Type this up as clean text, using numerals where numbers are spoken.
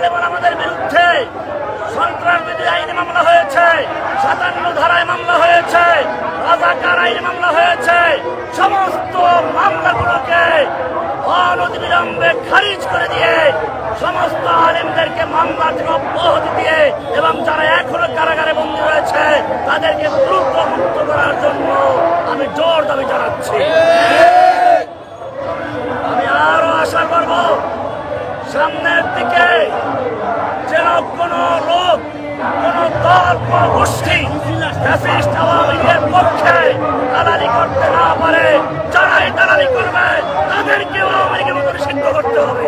তালেবান আমাদের বিরুদ্ধে সন্ত্রাসবিরোধী আইনে মামলা হয়েছে, 57 ধারায় মামলা হয়েছে, রাজাকার আইনে মামলা হয়েছে। সমস্ত মামলাগুলোকে অনতিবিলম্বে খারিজ করে দিয়ে সমস্ত আলেমদেরকে মামলা থেকে অব্যাহতি দিয়ে এবং যারা এখনো কারাগারে বন্দী রয়েছে তাদেরকে দ্রুত মুক্ত করার জন্য আমি জোর দাবি জানাচ্ছি। আমি আরো আশা করব সামনের দিকে যেন কোন লোক, কোন দল, কোন গোষ্ঠী ফ্যাসিস্ট আওয়ামী লীগের পক্ষে দালালি করতে না পারে। যারাই দালালি করবে তাদেরকেও আওয়ামী লীগের মতো নিষিদ্ধ করতে হবে।